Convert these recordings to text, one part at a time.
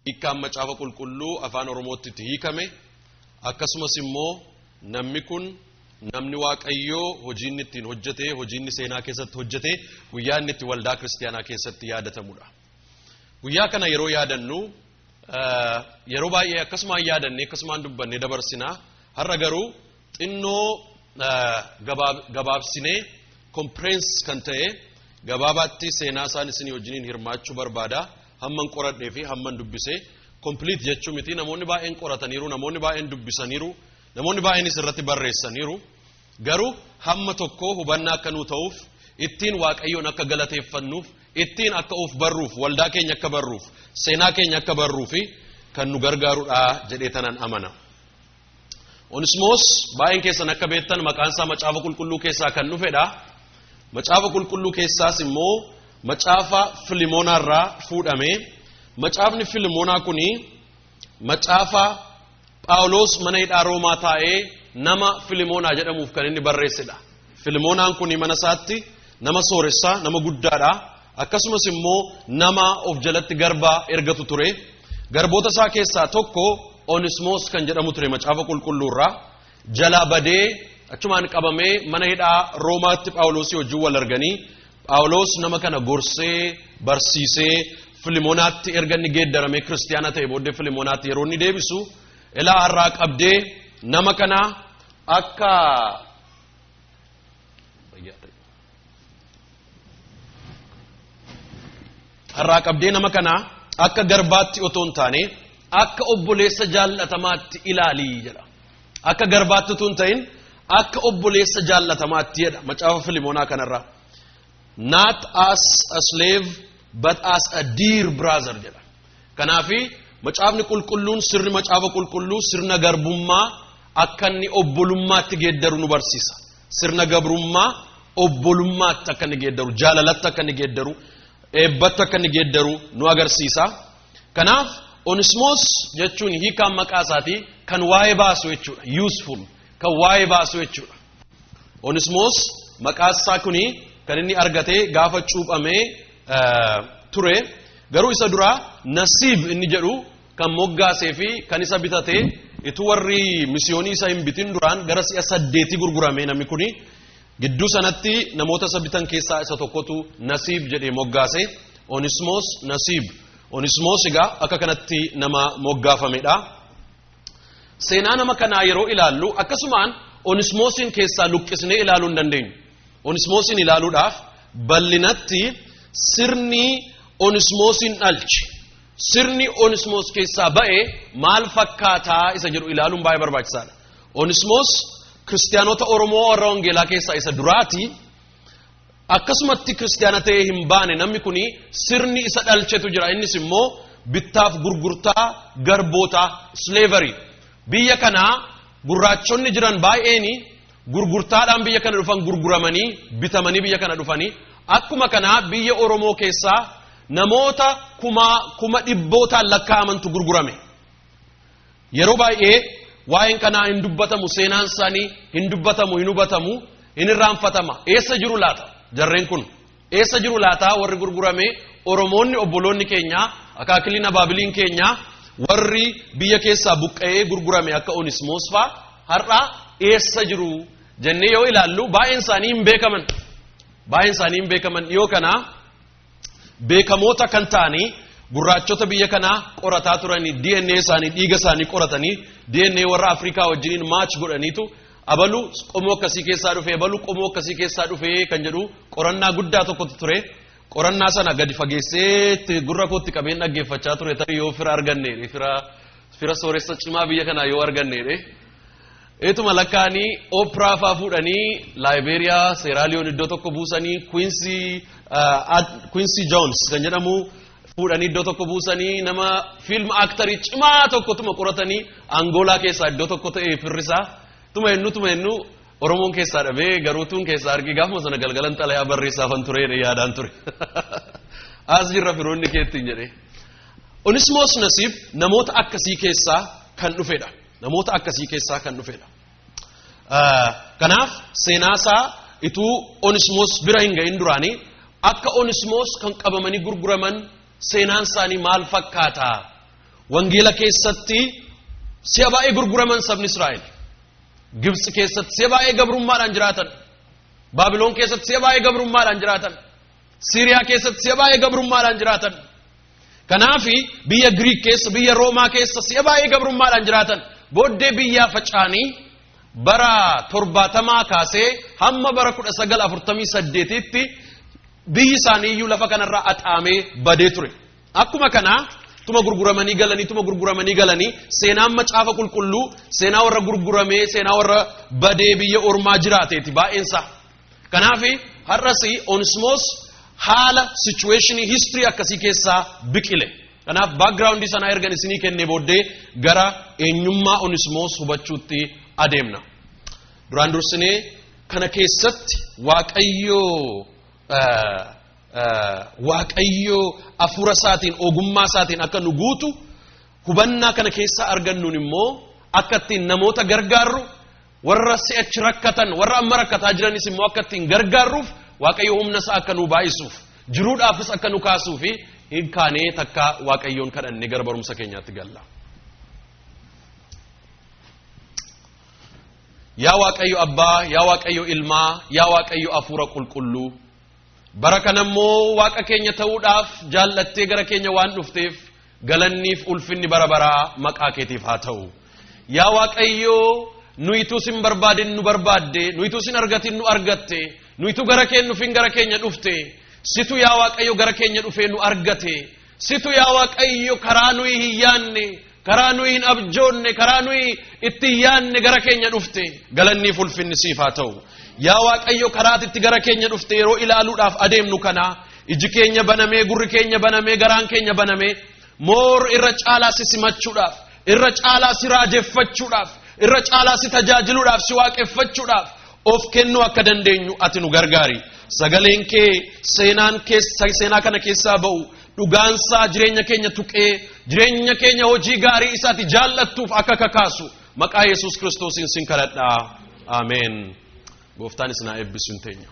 Hiikkaan macaafa qulqulluu afaan Oromootti hiikame akkasumas immoo namni kun namni Waaqayyoo hojiin ittiin hojjete hojiin seenaa keessatti hojjete guyyaa inni itti waldaa kiristaanaa keessatti yaadatamudha. Guyyaa kana yeroo yaadannu yeroo baay'ee akkasumaan yaadanne akkasumaan dubbanne dabarsinaa har'a garuu xinnoo gabaabsinee kompireens kan ta'e gabaabaatti seenaa isaan isinii wajjiniin hirmaachuu barbaada. Hamman qoradhee fi hamman dubbisee complete jechuu miti namoonni baay'een qorataniiru namoonni baay'een dubbisaniiru namoonni baay'een irratti barreessaniiru garuu hamma tokko hubannaa akka nuu ta'uuf ittiin Waaqayyoon akka galateeffannuuf ittiin akka of barruuf waldaa keenya akka barruuf seenaa keenya akka barruufi kan nu gargaarudha jedhee tanan amana. Onesmos baay'een keessan akka beektan maqaan isaa macaafa qulqulluu keessaa kan dhufedha. Macaafa qulqulluu keessaas immoo macaafa Filimoonaa irraa fuudhame. Macaafni Filimoonaa kuni macaafa Phaawulos mana hidhaa Roomaa taa'ee nama Filimoonaa jedhamuuf kan inni barreessedha. Filimoonaan kuni mana isaatti nama sooressaa nama guddaadha. Akkasumas immoo nama of jalatti garbaa ergatu ture. Garboota isaa keessaa tokko Onesmos kan jedhamu ture macaafa qulqulluu irraa jalaa badee achumaan qabamee mana hidhaa Roomaatti Phaawulosii wajjin wal arganii Phaawulos nama kana gorsee barsiisee Filimonaatti erga inni geeddaramee kiristaana ta'e booddee Filimonaatti yeroo inni deebisu ilaa har'aa qabdee nama kana akka garbaatti otoo hin taane akka obboleessa jaallatamaatti ilaalii jedha. Akka garbaatti otoo hin ta'in akka obboleessa jaallatamaatti jedha macaafa Filimonaa kanarraa. Not as a slave but as a dear brother jedha. Kanaafi macaafni qulqulluun sirni macaafa qulqulluu sirna garbummaa akka inni obbolummaatti geeddaru nu barsiisa. Sirna gabrummaa obbolummaatti akka inni geeddaru jaalalatti akka inni geeddaru eebbatti akka inni geeddaru nu agarsiisa. Kanaaf Onesmos jechuun hiikaan maqaa isaatii kan waa'ee baasu jechuudha. Useful kan waa'ee baasu jechuudha. Onesmos maqaa isaa kuni kan inni argatee gaafa cuuphamee ture garuu isa dura Naasib inni jedhu kan moggaasee fi kan isa bitatee itu warri misiyoonii isa hin bitin duraan gara si'a 8 gurgurame namni kuni gidduu sanatti namoota isa bitan keessaa isa tokkotu Naasib jedhee moggaase. Onesmos Naasib. Onesmos egaa akka kanatti nama moggaafamedha. Seenaa nama kanaa yeroo ilaallu akkasumaan Onesmosin keessaa luqqisnee ilaaluu hin dandeenyu. Onesmosin ilaaluudhaaf bal'inatti sirni Onesmosin dhalche sirni Onesmos keessaa ba'e maal fakkaataa isa jedhu ilaaluun baay'ee barbaachisaadha. Onesmos kiristaanota Oromoo warra Wangeelaa keessaa isa duraati. Akkasumatti kiristaana ta'ee hin baane namni kuni sirni isa dhalchetu jira. Innis immoo bittaaf gurgurtaa garboota slavery. Biyya kanaa gurraachonni jiran baay'eeni gurgurtaadhaan biyya kana dhufan gurguramanii bitamanii biyya kana dhufanii akkuma kanaa biyya Oromoo keessaa namoota kuma dhibbootaan lakkaa'amantu gurgurame. Yeroo baay'ee waa'een kanaa hin dubbatamu seenaan isaanii hin dubbatamu hin hubatamu hin irraanfatama. Eessa jiru laata? Jarreen kun eessa jiru laata warri gurgurame Oromoonni obboloonni keenya akaakiliin abaabiliin keenya warri biyya keessaa buqqa'ee gurgurame akka Onesmos faa har'a eessa jiru jennee yoo ilaallu baay'een isaanii hin beekaman. Baay'een isaanii hin beekaman dhiyoo kana beekamoota kan ta'anii gurraachota biyya kanaa qorataa turanii DNA isaanii dhiiga isaanii qoratanii DNA warra Afrikaa wajjiniin match godhaniitu abalu qomoo akkasii keessaa dhufe abalu qomoo akkasii keessaa dhufe kan jedhu qorannaa guddaa tokkotu ture. Qorannaa sana gadi fageessee gurra kootti qabeen dhaggeeffachaa ture tarii yoo fira arganneedhe fira sooressa cimaa biyya kanaa yoo arganneedhe eetuma lakkaanii Oprah faa fuudhanii Liberia Sierra Leone iddoo tokko buusanii Quincy Jones kan jedhamu fuudhanii iddoo tokko buusanii nama film actorii cimaa tokkotuma qoratanii Angoolaa keessaa iddoo tokko ta'e firrisaa tuma hennu Oromoon keessaa dhabee garuutuun keessaa argee gaafuma sana galgalan xalayaa barreessaafan tureedha yaadaan ture. As jirra firoonni keettiin jedhee. Onesmos Naasib namoota akkasii keessaa kan dhufedha. Namoota akkasii keessaa kan dhufedha. Kanaaf seenaasaa ituu Onesmos bira hin gahin duraanii akka Onesmos kan qabamanii gurguraman seenaan isaanii maal fakkaata wangeela keessatti si'a baay'ee gurguraman sabni Israa'el Gibsi keessatti si'a baay'ee gabrummaadhaan jiraatan Baabiloon keessatti si'a baay'ee gabrummaadhaan jiraatan Siiriyaa keessatti si'a baay'ee gabrummaadhaan jiraatan kanaafi biyya Greek keessa biyya Roomaa keessa si'a baay'ee gabrummaadhaan jiraatan booddee biyyaa facaanii bara 70 kaasee hamma bara 1948 tti biyyi isaanii iyyuu lafa kanarraa axaamee badee ture akkuma kana tuma gurguramanii galanii seenaan macaafa qulqulluu seenaa warra gurguramee seenaa warra badee biyya ormaa jiraateeti baay'eensa kanaafi har'asi Onesmos haala situationii history akkasii keessaa biqile kanaaf background sana ergan isinii kennee booddee gara eenyummaa Onesmos hubachuutti adeemna duraan dursinee kana keessatti waaqayyo afura isaatiin ogummaa isaatiin akka nu guutu hubannaa kana keessa argannuun immoo akka ittiin namoota gargaarru warra si'achi rakkatan warra amma rakkataa jiranis immoo akka ittiin gargaarruuf waaqayyo humna isaa akka nu baay'isuuf jiruudhaafis akka nu kaasuufi hiikaanee takka waaqayyoon kadhanne gara barumsa keenyaatti galla. Yaa waaqayyo abbaa yaa waaqayyo ilmaa yaa waaqayyo afura qulqulluu barakanammoo waaqa keenya ta'uudhaaf jaallattee gara keenya waan dhufteef galanniif ulfinni bara baraa maqaa keetiif haa ta'u yaa waaqayyo nuyituu sin barbaadin nu barbaadde nuyituu sin argatin nu argatte nuyituu gara keenya dhufin gara keenya dhufte situ yaa waaqayyo gara keenya dhufee nu argate situ yaa waaqayyo karaa nuyi hin yaanne karaa nuyi hin abjoonne karaa nuyi itti yaanne gara keenya dhufte galanniif ulfinni siif haa ta'u yaa waaqayyo karaatitti gara keenya dhufte yeroo ilaaluudhaaf adeemnu kana iji keenya banamee gurri keenya banamee garaan keenya banamee moor irra caalaa si simachuudhaaf irra caalaa si raajeffachuudhaaf irra caalaa si tajaajiluudhaaf si waaqeffachuudhaaf of kennuu akka dandeenyu ati nu gargaari sagaleen kee seenaa kana keessaa ba'u dhugaansaa jireenya keenya tuqee jireenya keenya hojii gaarii isaati jaallattuuf akka kakaasu maqaa Yesuus Kiristoosiin sin kadhadhaa ameen. Gooftaan isin haa eebbisu hin teenya.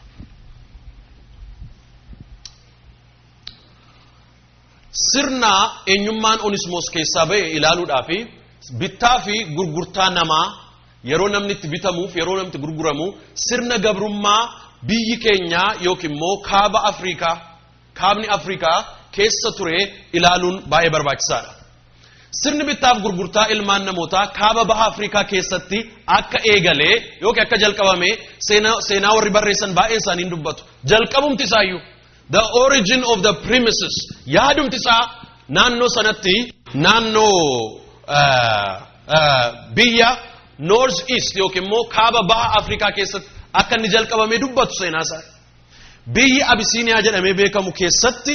Sirna eenyummaan Onesmos keessaa ba'e ilaaluudhaaf bittaa fi gurgurtaa namaa yeroo namni itti bitamuuf yeroo namni itti gurguramu sirna gabrummaa biyyi keenya yookiin immoo kaabni Afrikaa keessa ture ilaaluun baay'ee barbaachisaadha. Sirni bittaaf gurgurtaa ilmaan namootaa kaaba baha Afrikaa keessatti akka eegalee yookiin akka jalqabame seenaa warri barreessan baay'een isaanii hin dubbatu. Jalqabumti isaayyuu the origin of the premises yaadumti isaa naannoo sanatti naannoo biyya north east yookiin immoo kaaba baha Afrikaa keessatti akka inni jalqabame dubbatu seenaa isaa. Biyyi Abisiiniyaa jedhamee beekamu keessatti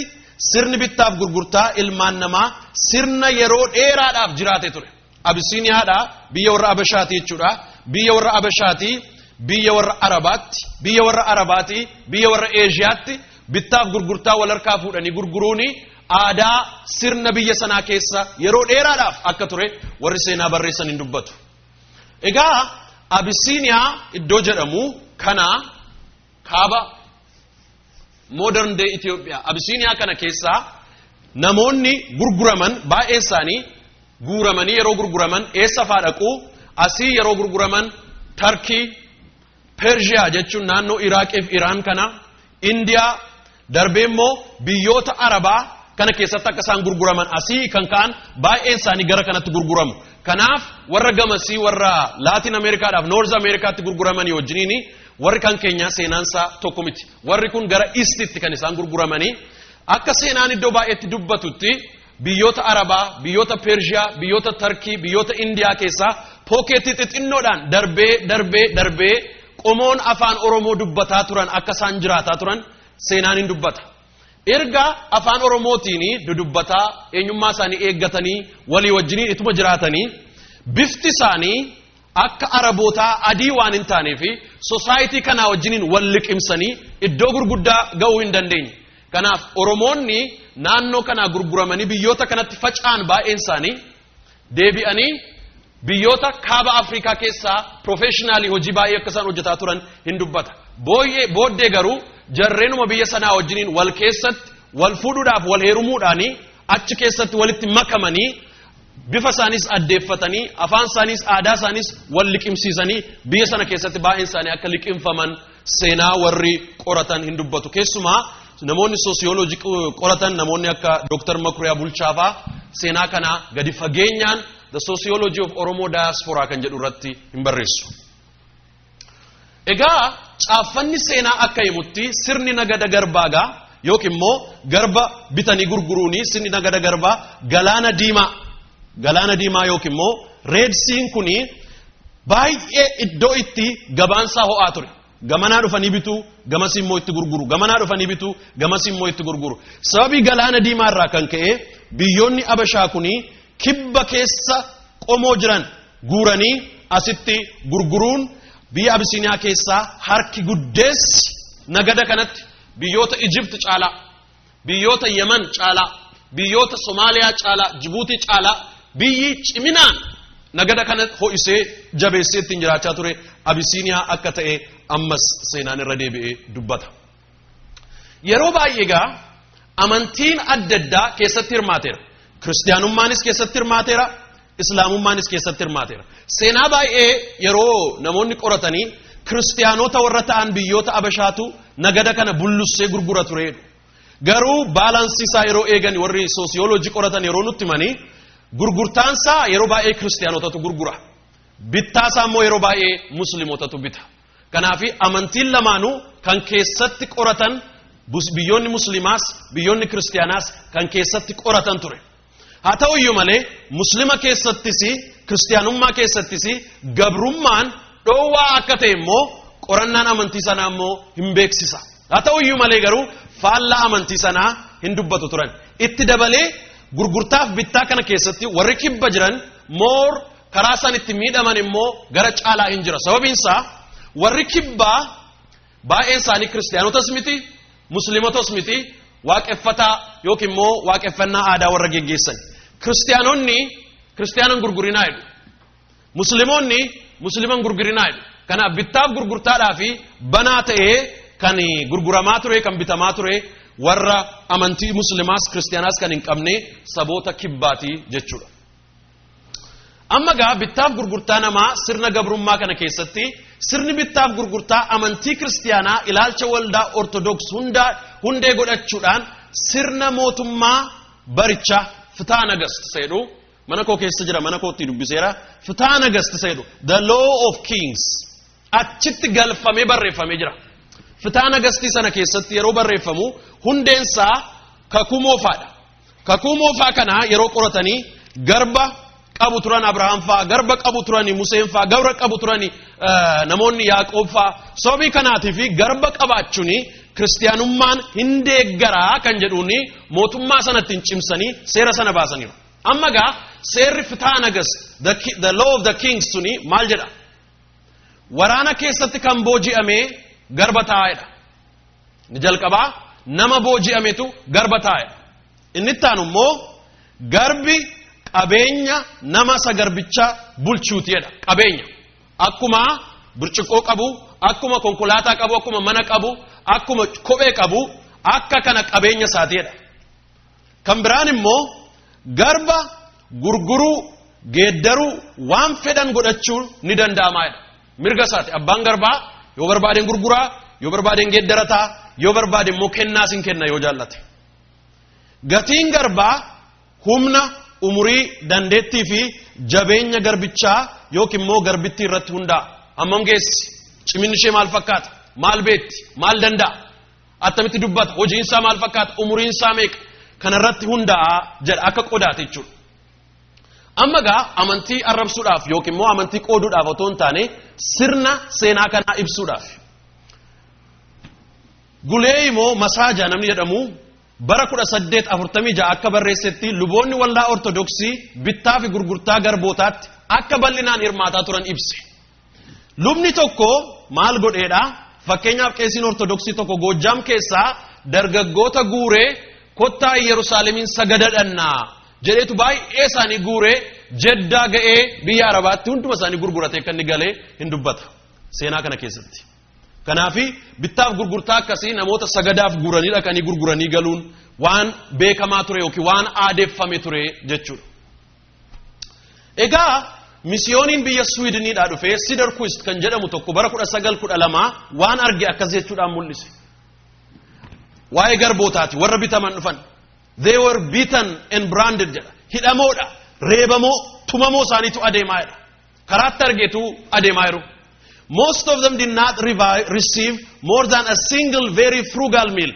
sirni bittaaf gurgurtaa ilmaan namaa sirna yeroo dheeraadhaaf jiraate ture. Abisiiniyaadha biyya warra Abashaati jechuudha. Biyya warra Abashaati, biyya warra Arabaatti, biyya warra Arabaati, biyya warra Eeshiyaatti bittaaf gurgurtaa wal harkaa fuudhanii gurguruuni aadaa sirna biyya sanaa keessa yeroo dheeraadhaaf akka ture warri seenaa barreessan hin dubbatu. Egaa Abisiiniyaa iddoo jedhamu kana kaaba modern day Ethiopia Abisiiniyaa kana keessa namoonni gurguraman baay'een isaanii guuramanii yeroo gurguraman eessa faa dhaqu asii yeroo gurguraman Turkey Persia jechuun naannoo Iraaqiif Iraan kana India darbee immoo biyyoota Arabaa kana keessatti akka isaan gurguraman asii kan ka'an baay'een isaanii gara kanatti gurguramu kanaaf warra gamasii warra Latin Americaadhaaf North Americaatti gurguramanii wajjiniini warri kan keenya seenaansaa tokko miti warri kun gara Eastitti kan isaan gurguramanii akka seenaan iddoo baay'eetti dubbatutti biyyoota Arabaa biyyoota Persia biyyoota Turkey biyyoota India keessaa pookeetii xixinnoodhaan darbee qomoon afaan Oromoo dubbataa turan akka isaan jiraataa turan seenaan hin dubbata. Erga afaan Oromootiin dudubbataa eenyummaa isaanii eeggatanii walii wajjiniin ituma jiraatanii bifti isaanii akka Arabootaa adii waan hin taaneef society kana wajjiniin wal liqimsanii iddoo gurguddaa ga'uu hin dandeenye. Kanaaf Oromoonni naannoo kana gurguramanii biyyoota kanatti faca'an baay'een isaanii deebi'anii biyyoota kaaba Afrikaa keessaa professionally hojii baay'ee akka isaan hojjetaa turan hin dubbata. Booddee garuu jarreenuma biyya sanaa wajjiniin wal keessatti wal fuudhuudhaaf wal heerumuudhaanii achi keessatti walitti makamanii bifa isaanis addeeffatanii afaan isaanis aadaa isaanis wal liqimsiisanii biyya sana keessatti baay'een isaanii akka liqimfaman seenaa warri qoratan hin dubbatu. Keessumaa namoonni soosiyooloojii qoratan namoonni akka Dr. Makuriyaa Bulchaafaa seenaa kana gadi fageenyaan the sociology of Oromo diaspora kan jedhu irratti hin barreessu. Egaa caaffanni seenaa akka himutti sirni nagada garbaagaa yookiin immoo garba bitanii gurguruuni sirni nagada garbaa galaana diimaa yookiin immoo Red Sea kuni baay'ee iddoo itti gabaansaa ho'aa ture. Gamanaa dhufanii bituu gamas immoo itti gurguru gamanaa dhufanii bituu gamas immoo itti gurguru. Sababii galaana diimaa irraa kan ka'e biyyoonni Abashaa kuni kibba keessa qomoo jiran guuranii asitti gurguruun biyya Abisiiniyaa keessaa harki guddeessi nagada kanatti biyyoota Egypt caalaa biyyoota Yemen caalaa biyyoota Somaaliyaa caalaa Jibuutii caalaa biyyi ciminaan nagada kana ho'isee jabeessee ittiin jiraachaa ture Abisiiniyaa akka ta'e ammas seenaan irra deebi'ee dubbata. Yeroo baay'ee egaa amantiin adda addaa keessatti hirmaateera. Kiristiyanummaanis keessatti hirmaateera, Islaamummaanis keessatti hirmaateera. Seenaa baay'ee yeroo namoonni qoratanii kiristiyaanota warra ta'an biyyoota Abashaatu nagada kana bullussee gurgura tureedha. Garuu baalaansii isaa yeroo eegan warri soosiyooloojii qoratan yeroo nutti himanii gurgurtaansaa yeroo baay'ee kiristiyaanotatu gurgura. Bittaasaa immoo yeroo baay'ee musliimotatu bita. Kanaafi amantiin lamaanuu kan keessatti qoratan biyyoonni musliimaas biyyoonni kiristiyaanaas kan keessatti qoratan ture. Haa ta'u iyyuu malee muslima keessattis kiristiyaanummaa keessattis gabrummaan dhoowwaa akka ta'e immoo qorannaan amantii sanaa immoo hin beeksisa. Haa ta'u iyyuu malee garuu faallaa amantii sanaa hin dubbatu turan. Itti dabalee gurgurtaaf bittaa kana keessatti warri kibba jiran moor karaa isaan itti miidhaman immoo gara caalaa hin jira. Sababiin isaa warri kibbaa baay'een isaanii kiristiyaanotas miti musliimotas miti waaqeffataa yookiin immoo waaqeffannaa aadaa warra geggeessan. Kiristiyaanan gurgurinaa jedhu. Musliimoonni musliiman gurgurinaa jedhu. Kanaaf bittaaf gurgurtaadhaa fi banaa ta'ee kan gurguramaa ture kan bitamaa ture warra amantii musliimaas kiristiyaanaas kan hin qabne saboota kibbaatii jechuudha. Amma gaa bittaaf gurgurtaa namaa sirna gabrummaa kana keessatti sirni bittaaf gurgurtaa amantii kiristiyaanaa ilaalcha waldaa ortodoks hundee godhachuudhaan sirna mootummaa baricha fitaa nagast jedhu mana koo keessa jira mana kootti dubbiseera fitaa nagast jedhu the law of kings achitti galfamee barreeffamee jira. Fitaa nagastii sana keessatti yeroo barreeffamu hundeensaa kakuu moofaadha. Kakuu moofaa kana yeroo qoratanii garba qabu turan Abrahaam faa garba qabu turan Museen faa garba qabu turan namoonni Yaaqoob faa sababii kanaatiif garba qabaachuun kiristiyaanummaan hin deeggaraa kan jedhuuni mootummaa sanatti cimsanii seera sana baasaniiru. Amma gaa seerri fitaa nagas the law of the kings suni maal jedha? Waraana keessatti kan booji'amee garba taa'edha. Ni jalqabaa nama booji'ametu garba taa'edha. Inni itti aanu immoo garbi qabeenya nama isa garbicha bulchuutidha. Qabeenya akkuma burcuqqoo qabu, akkuma konkolaataa qabu, akkuma mana qabu, akkuma kophee qabu, akka kana qabeenya isaatiidha. Kan biraan immoo garba gurguruu, geeddaruu, waan fedhan godhachuu ni danda'amaadha. Mirga isaati. Abbaan garbaa yoo barbaadeen gurguraa, yoo barbaadeen geeddarataa, yoo barbaadeen immoo kennaas hin kenna yoo jaallate. Gatiin garbaa humna umurii dandeettii fi jabeenya garbichaa yookiin immoo garbittii irratti hundaa'a. Hammam geessi? Ciminni ishee maal fakkaata? Maal beetti? Maal danda'a? Attamitti dubbata? Hojiin isaa maal fakkaata? Umuriin isaa meeqa? Kana irratti hundaa'a jedha akka qodaate jechuudha. Amma gaa amantii arrabsuudhaaf yookiin immoo amantii qooduudhaaf otoo hin taane sirna seenaa kanaa ibsuudhaaf. Gulee immoo masaaja namni jedhamu bara 1846 akka barreessetti luboonni waldaa ortodoksii bittaa fi gurgurtaa garbootaatti akka bal'inaan hirmaataa turan ibse. Lubni tokko maal godheedha? Fakkeenyaaf qeesiin ortodoksii tokko Goojjaam keessaa dargaggoota guuree kottaa Yerusaalemiin sagadadhannaa jedheetu baay'ee isaanii guuree Jeddaa ga'ee biyya Arabaatti hunduma isaanii gurguratee kan inni galee hin dubbata seenaa kana keessatti. Kanaafi bittaaf gurgurtaa akkasii namoota sagadaaf guranii dhaqanii gurguranii galuun waan beekamaa ture yookiin waan aadeeffame ture jechuudha. Egaa misiyooniin biyya Swiideniidhaa dhufee Siderquist kan jedhamu tokko bara 1912 waan arge akkas jechuudhaan mul'ise. Waa'ee garbootaati warra bitaman dhufan. They were beaten and branded jedha. Hidhamoodha, reebamoo, tumamoo isaaniitu adeemaa jedha. Karaatti argeetu adeemaa jiru. Most of them did not receive more than a single very frugal meal.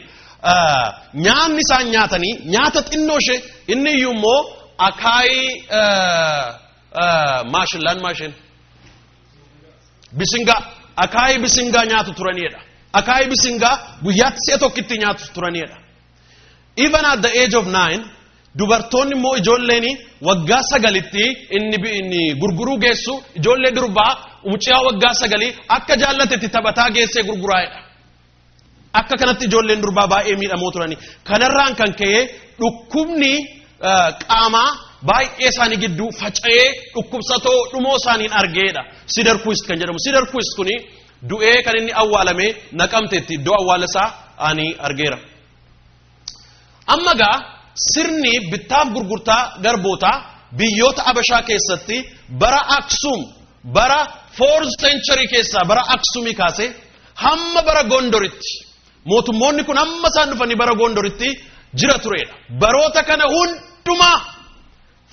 Nyaanni isaan nyaatanii nyaata xinnoo ishee inni iyyuu immoo akaayii maashin bisingaa akaayii bisingaa nyaatu turaniidha. Akaayii bisingaa guyyaatti si'a tokkitti nyaatu turaniidha. Even at the age of 9, dubartoonni immoo ijoolleen waggaa 9tti inni gurguruu geessu ijoollee durbaa mucaa waggaa 9 akka jaallatetti taphataa geessee gurguraa'edha. Akka kanatti ijoolleen durbaa baay'ee miidhamoo turani. Kanarraan kan ka'ee dhukkubni qaamaa baay'ee isaanii gidduu faca'ee dhukkubsatoo dhumoo isaaniin argeedha. Siderquist kan jedhamu. Siderquist kuni du'ee kan inni awwaalame Naqamteetti iddoo awwaala isaa ani argeera. Amma gaa sirni bittaaf gurgurtaa garbootaa biyyoota Abashaa keessatti bara Aksum bara 4th century keessaa bara Aksumii kaasee hamma bara Gondoritti mootummoonni kun hamma isaan dhufanii bara Gondoritti jira tureedha. Baroota kana hundumaa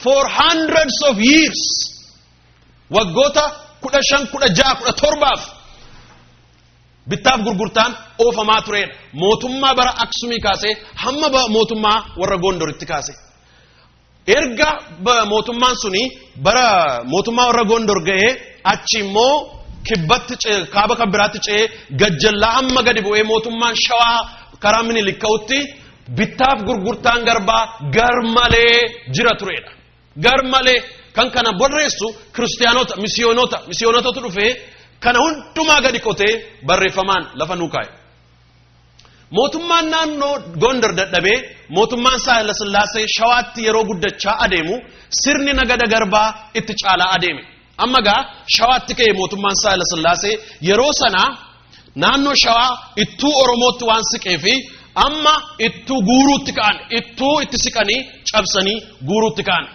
for hundreds of years waggoota 15, 16, 17 bittaaf gurgurtaan oofamaa tureedha. Mootummaa bara Aksumii kaasee hamma mootummaa warra Gondoritti kaasee. Erga mootummaan suni bara mootummaa warra Gondor ga'ee achi immoo kibbatti kaaba kan biraatti ce'ee gajjallaa amma gadi bu'ee mootummaan Shawaa karaa Minilik ka'utti bittaaf gurgurtaan garbaa garmalee jira tureedha. Garmalee kan kana barreessu kiristaanota misiyoonotatu dhufee kana hundumaa gadi qotee barreeffamaan lafa nuu kaa'e. Mootummaan naannoo Gondor dadhabee mootummaan Haayile Sillaasee Shawaatti yeroo guddachaa adeemu sirni nagada garbaa itti caalaa adeeme. Amma gaa Shawaatti ka'e mootummaan Haayile Sillaasee yeroo sana naannoo Shawaa ittuu Oromootti waan siqee fi amma ittuu guuruutti ka'an ittuu itti siqanii cabsanii guuruutti ka'an.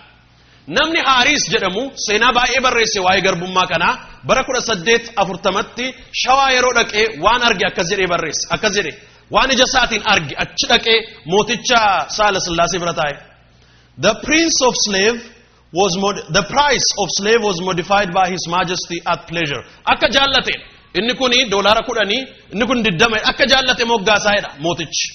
Namni Haaris jedhamu seenaa baay'ee barreesse waa'ee garbummaa kanaa bara 1840tti Shawaa yeroo dhaqee waan arge akkas jedhee barreesse akkas jedhee waan ija isaatiin arge achi dhaqee mooticha Haayile Sillaasee bira taa'e. The price of slave was modified by His Majesty at pleasure. Akka jaallate inni kuni $10 inni kun 20 akka jaallate moggaasaa'edha mootichi.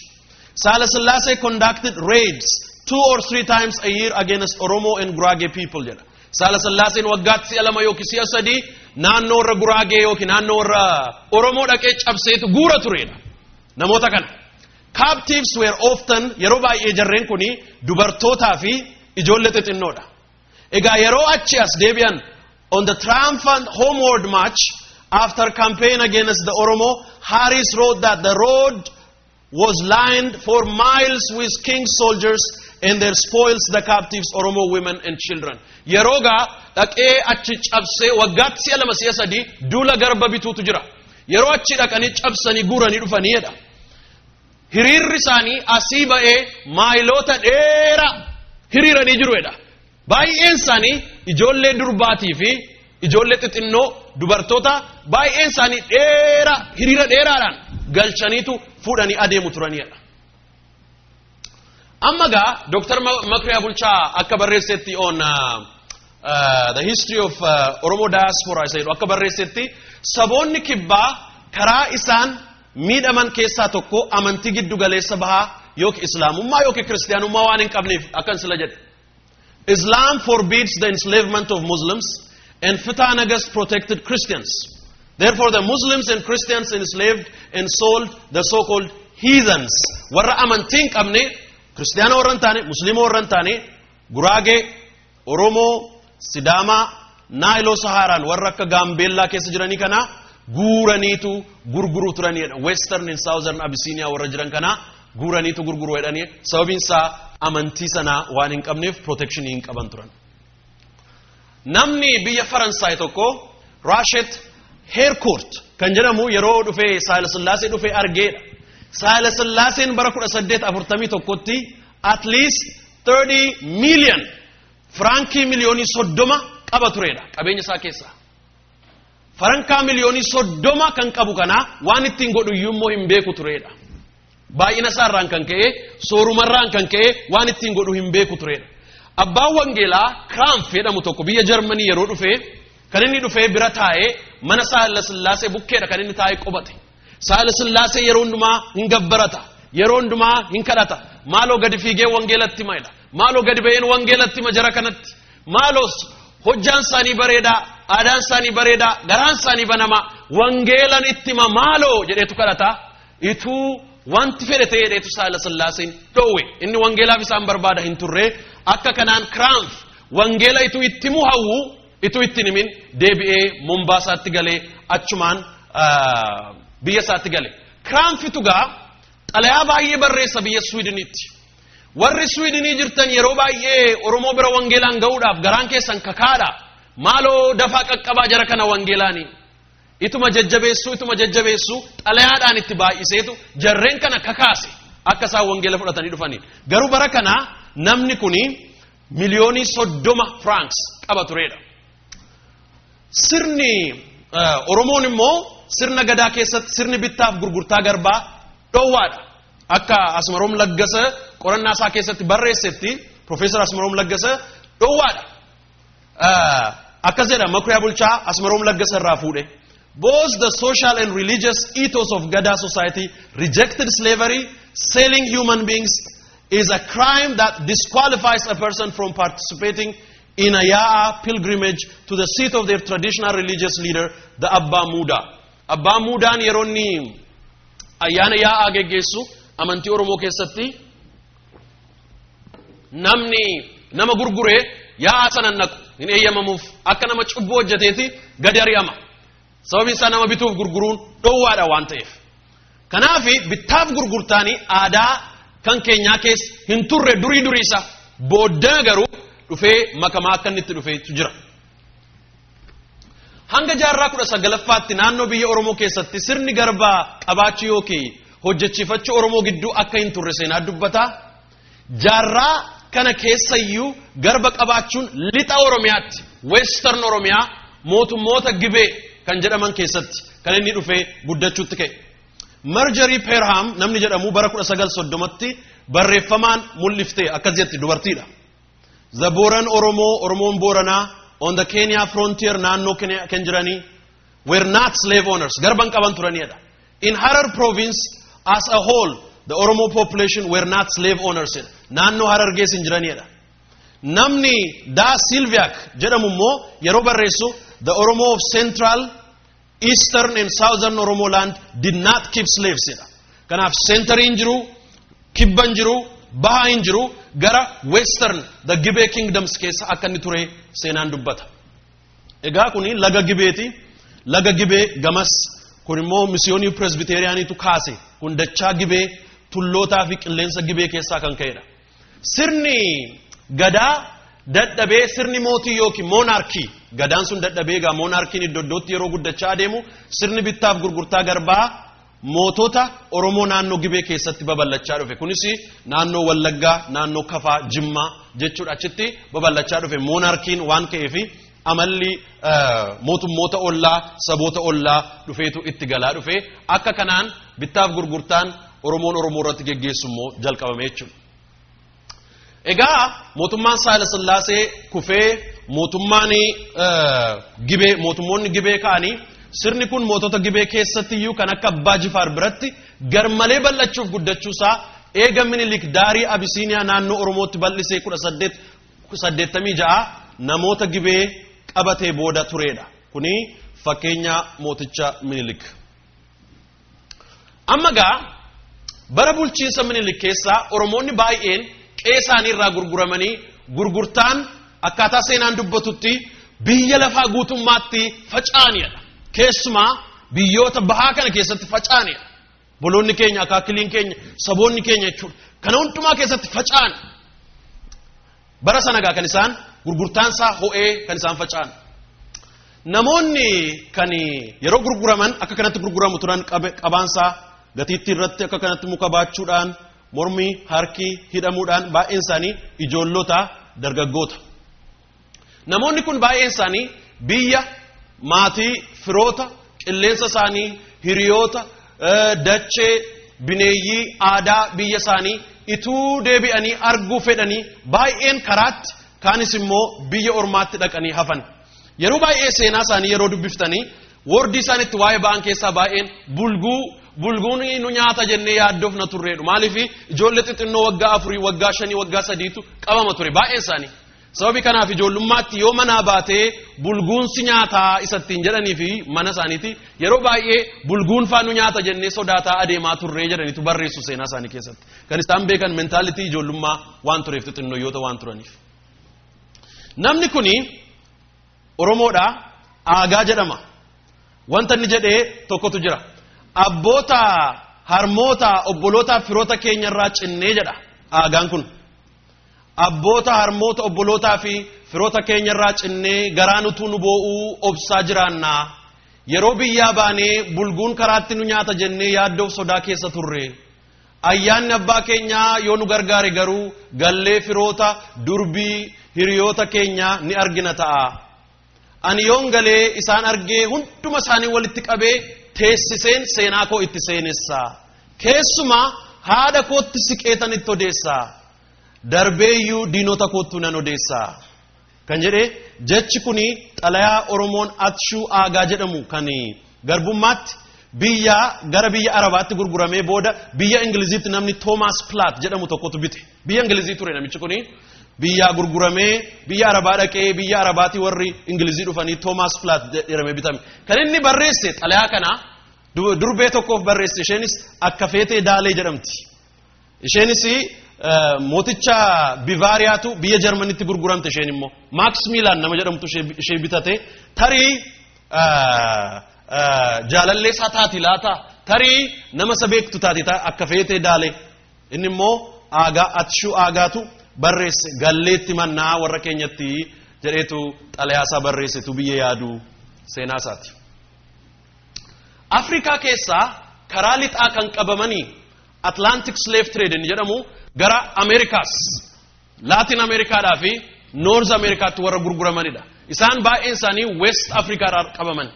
Haayile Sillaasee conducted raids 2 or 3 times a year against Oromo and Gurage people jedha. Haayile Sillaaseen waggaatti 2 yookiin 3 naannoo warra Gurage yookiin naannoo warra Oromoo dhaqee cabseetu guura tureedha. Namoota kana. Captives were often yeroo baay'ee jarreen kuni dubartootaa fi ijoollee xixinnoodha. Egaa yeroo achi as deebi'an on the triumphant homeward march after campaign against the Oromo, Harris wrote that the road was lined for miles with king's soldiers and their spoils the captives Oromo women and children. Yeroo gaa dhaqee achi cabsee waggaatti 2 duula garba bituutu jira. Yeroo achi dhaqanii cabsanii guuranii dhufaniidha. Hiriirri isaanii asii ba'ee maayiloota dheeraa hiriiranii jiruudha. Baay'een isaanii ijoollee durbaatii fi ijoollee xixinnoo dubartoota baay'een isaanii dheeraa hiriira dheeraadhaan galchaniitu fuudhanii adeemu turaniidha. Amma gaa Dr. Makriyaa Bulchaa akka barreessetti on the history of Oromo diaspora isa akka barreessetti saboonni kibbaa karaa isaan miidhaman keessaa tokko amantii giddu galeessa bahaa yookiin islaamummaa yookiin kiristaanummaa waan hin qabneef akkan sila jedhe. Islam forbids the enslavement of Muslims and Fitah Nagast protected Christians. Therefore the Muslims and Christians enslaved and sold the so-called heathens. Warra amantii hin qabne kiristaana warra hin taane muslima warra hin taane Guraagee, Oromoo, Sidaamaa, Naayiloo Sahaaraan warra akka Gaambeellaa keessa jiranii kana guuraniitu gurguruu turaniidha. Western and Southern Abyssinia warra jiran kana guuraniitu gurguruu jedhanii sababiin isaa amantii sana waan hin qabneef protection hin qaban turan. Namni biyya Faransaay tokko Rachet Harcourt kan jedhamu yeroo dhufee Saayila Sillaasee dhufee argeedha. Saayila Sillaaseen bara 1841tti at least 30 million frankii miliyoonii 30 qaba tureedha qabeenya isaa keessaa. Farankaa miliyoonii 30 kan qabu kana waan ittiin godhu immoo hin beeku tureedha. Baay'ina isaarraan kan ka'e soorumarraan kan ka'e waan ittiin godhu hin beeku tureedha. Abbaan wangeelaa Krampf jedhamu tokko biyya Jarmanii yeroo dhufee kan inni dhufee bira taa'ee mana Saayila Sillaasee bukkeedha kan inni taa'ee qubate. Saayila Sillaasee yeroo hundumaa hin gabbarata, yeroo hundumaa hin kadhata. Maaloo gadi fiigee wangeelatti maayila, maaloo gadi ba'een wangeelatti majara kanatti, maaloo hojjaan isaanii bareedaa, aadaan isaanii bareedaa, garaan isaanii banamaa, wangeelan itti maaloo jedheetu kadhata. Ituu wanti fedhe ta'ee jedheetu Saayila Sillaaseen dhoowwe. Inni wangeelaaf isaan barbaada hin turre. Akka kanaan Krampf wangeela ituu itti muhawwu ituu itti himin deebi'ee Mombaasaatti galee achumaan biyya isaatti gale. Krampfitu gaa xalayaa baay'ee barreessa biyya Swiidinitti. Warri Swiidinii jirtan yeroo baay'ee Oromoo bira wangeelaan ga'uudhaaf garaan keessan kakaadha. Maaloo dafaa qaqqabaa jara kana wangeelaanii. Ituma jajjabeessu xalayaadhaan itti baay'iseetu jarreen kana kakaase akka isaan wangeela fudhatanii dhufanii. Garuu bara kana namni kuni miliyoonii 30 francs qaba tureedha. Sirni Oromoon immoo sirna gadaa keessatti sirni bittaaf gurgurtaa garbaa dhoowwaadha. Akka Asmaroom Laggasa qorannaa isaa keessatti barreessetti Profeesar Asmaroom Laggasa dhoowwaadha. Akkas jedha Makuriyaa Bulchaa Asmaroom Laggasa irraa fuudhe. Both the social and religious ethos of Gada society rejected slavery. Selling human beings is a crime that disqualifies a person from participating in a Ya'a pilgrimage to the seat of their traditional religious leader, the Abba Muda. Abba Mudaan yeroo inni ayyaana Ya'a geggeessu amantii Oromoo keessatti nama gurguree Ya'a sanan naqu hin eeyyamamuuf akka nama cubbuu hojjeteeti gadi ari'ama. Sababiin isaa nama bituuf gurguruun dhoowwaadha waan ta'eef. Kanaaf bittaaf gurgurtaanii aadaa kan keenyaa keessa hin turre durii isa booddee garuu dhufee makamaa akka inni itti dhufeetu jira. Hanga jaarraa 19ffaatti naannoo biyya Oromoo keessatti sirni garbaa qabaachuu yookiin hojjechiifachuu Oromoo gidduu akka hin turre seenaa dubbata. Jaarraa kana keessayyuu garba qabaachuun lixa Oromiyaatti Western Oromiyaa mootummoota Gibee kan jedhaman keessatti kan inni dhufee guddachuutti ka'e. Marjorie Perham namni jedhamu bara 1930tti barreeffamaan mul'iftee akkas jetti dubartiidha. The Boran Oromoon Boranaa on the Kenya frontier naannoo kan jiranii were not slave owners garban qaban turaniidha. In Harar province as a whole the Oromo population were not slave owners naannoo Harar geessin jiraniidha. Namni Da Silviak jedhamu immoo yeroo barreessu the Oromo of Central, Eastern and Southern Oromo land did not keep slaves. Kanaaf center in jiru, kibban jiru, baha in jiru, gara Western the Gibee kingdoms keessa akka inni ture seenaan dubbata. Egaa kuni laga Gibeeti, laga Gibee gamas kun immoo misiyoonii Presbyterianiitu kaase kun dachaa Gibee tullootaa fi qilleensa Gibee keessaa kan ka'edha. Sirni gadaa dadhabee sirni mootii yookiin monarkii gadaan sun dadhabee gaa monarkiin iddootti yeroo guddachaa adeemu sirni bittaaf gurgurtaa garbaa mootota Oromoo naannoo Gibee keessatti babal'achaa dhufe. Kunis naannoo Wallaggaa, naannoo Kafaa, Jimmaa jechuudha achitti babal'achaa dhufe monarkiin waan ka'eef amalli mootummoota ollaa saboota ollaa dhufeetu itti galaa dhufe. Akka kanaan bittaaf gurgurtaan Oromoon Oromoo irratti geggeessu immoo jalqabame jechuudha. Egaa mootummaan Saayila Sillaasee kufee mootummoonni Gibee ka'anii sirni kun mootota Gibee keessatti iyyuu kan akka Abbaa Jifaar biratti garmalee bal'achuuf guddachuusaa eega Minilik daarii Abisiiniyaa naannoo Oromootti bal'isee 1886 namoota Gibee qabatee booda tureedha. Kuni fakkeenya mooticha Minilik. Amma gaa bara bulchiinsa Minilik keessaa Oromoonni baay'een qeesaanii irraa gurguramanii gurgurtaan akkaataa seenaan dubbatutti biyya lafaa guutummaatti faca'aniidha. Keessumaa biyyoota bahaa kana keessatti faca'aniidha. Boloonni keenya, akaakiliin keenya, saboonni keenya jechuudha. Kana hundumaa keessatti faca'an. Bara sanagaa kan isaan gurgurtaan isaa ho'ee kan isaan faca'an. namoonni kan yeroo gurguraman akka kanatti gurguramu turan qabaansaa gatiitti irratti akka kanatti muka baachuudhaan mormi harki hidhamuudhaan baay'een isaanii ijoollota dargaggoota. Namoonni kun baay'een isaanii biyya maatii firoota qilleensa isaanii hiriyoota dachee bineeyyii aadaa biyya isaanii ituu deebi'anii arguu fedhanii baay'een karaatti kaanis immoo biyya ormaatti dhaqanii hafan. Yeroo baay'ee seenaa isaanii yeroo dubbiftanii wordii isaanitti waa'ee ba'an keessaa baay'een bulguun nu nyaata jennee yaaddoofna turreedhu. Maaliif ijoollee xixinnoo waggaa 4 waggaa 5 waggaa 3tu qabama ture baay'een isaanii. Sababii kanaaf ijoollummaatti yoo manaa baatee bulguun si nyaataa isattiin jedhanii fi mana isaaniiti yeroo baay'ee bulguun faa nu nyaata jennee sodaataa adeemaa turree jedhaniitu barreessu seenaa isaanii keessatti. Kan isaan beekan mentaalitii ijoollummaa waan tureef xixinnoyyoota waan turaniif. Namni kuni Oromoodha aagaa jedhama. Wanta inni jedhee tokkotu jira. Abboota harmoota obboloota firoota keenyarraa cinnee jedha aagaan kun. Abboota harmoota obbolootaa fi firoota keenyarraa cinnee garaan utuu nu boo'uu obsaa jiraannaa. Yeroo biyyaa baanee bulguun karaatti nu nyaata jennee yaaddoof sodaa keessa turre. Ayyaanni abbaa keenyaa yoo nu gargaare garuu gallee firoota durbii hiriyoota keenya ni argina ta'a. Ani yoon galee isaan argee hunduma isaanii walitti qabee teessiseen seenaa koo itti seenessa. Keessumaa haadha kootti siqeetan itti odeessa. Darbeeyyuu diinota kootu nan odeessa. Kan jedhee jechi kuni xalayaa Oromoon Atshuu Aagaa jedhamu kan garbummaatti gara biyya Arabaatti gurguramee booda biyya Ingiliziitti namni Thomas Platt jedhamu tokkotu bite. Biyya Ingilizii ture namichi kuni. Biyya gurguramee biyya Arabaa dhaqee biyya Arabaatti warri Ingilizii dhufanii Thomas Platt jedhamee bitame. Kan inni barreesse xalayaa kana durbee tokkoof barreesse isheenis akka feetee daalee jedhamti. Isheenis mooticha Bivaariyaatu biyya Jarmanitti gurguramte isheen immoo Maximilian nama jedhamtu ishee bitate tarii jaalalleessaa taati laata tarii nama sabeektu taati akka feetee daalee inni immoo Atshuu Aagaatu barreesse galleetti mannaa warra keenyatti jedheetu xalayaasaa barreessetu biyya yaadu seenaa isaati. Afrikaa keessaa karaa lixaa kan qabamanii Atlantic Slave Trade jedhamu gara Ameerikaas Latin Ameerikaadhaa fi North Ameerikaatti warra gurguramanidha. Isaan baay'een isaanii West Africa irraa qabaman.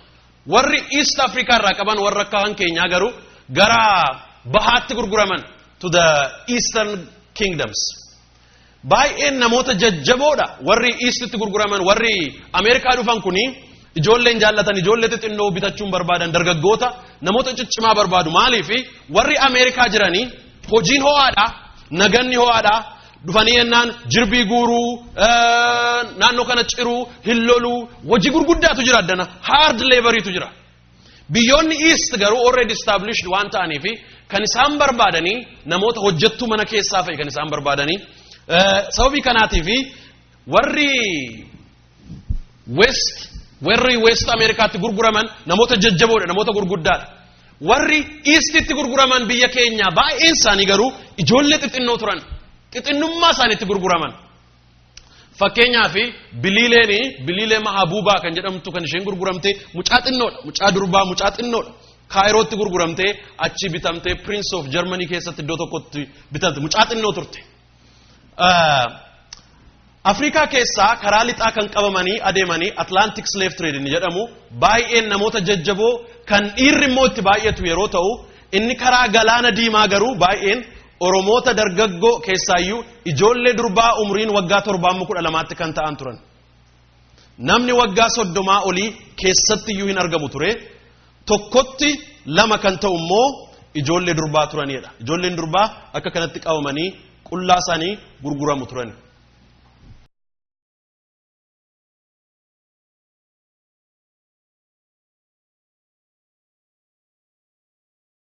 Warri East Africa irraa qaban warra akka keenyaa garuu gara bahaatti gurguraman to the Eastern Kingdoms. Baay'een namoota jajjaboodha warri Eastitti gurguraman warri Ameerikaa dhufan kuni ijoolleen jaallatan ijoollee xixinnoo bitachuun barbaadan dargaggoota namoota ciccimaa barbaadu. Maaliif warri Ameerikaa jiranii hojiin ho'aadha naganni ho'aadha dhufanii yennaan jirbii guuruu naannoo kana ciruu hilloluu hojii gurguddaatu jira addana hard labouriitu jira. Biyyoonni East garuu already established waan ta'aniif kan isaan barbaadanii namoota hojjettuu mana keessaa fa'i kan isaan barbaadanii. Sababii kanaatiif warri West Ameerikaatti gurguraman namoota jajjaboodha namoota gurguddaadha. Warri Eastitti gurguraman biyya keenya baay'een isaanii garuu ijoollee xixinnoo turan xixinnummaa isaaniitti gurguraman. Fakkeenyaaf biliilee Mahabuubaa kan jedhamtu kan isheen gurguramte mucaa xinnoodha mucaa durbaa mucaa xinnoodha. Kaayirootti gurguramtee achi bitamtee Prince of Germany keessatti iddoo tokkotti bitamte mucaa xinnoo turte. Afrikaa keessaa karaa lixaa kan qabamanii adeemanii Atlantic Slave Trade jedhamu baay'een namoota jajjaboo kan dhiirri immoo itti baay'atu yeroo ta'u inni karaa galaana diimaa garuu baay'een Oromoota dargaggoo keessaayyuu ijoollee durbaa umriin waggaa 7-12tti kan ta'an turan. Namni waggaa 30 olii keessatti iyyuu hin argamu ture. Tokkotti 2 kan ta'u immoo ijoollee durbaa turanidha. Ijoolleen durbaa akka kanatti qabamanii qullaa isaanii gurguramu turan.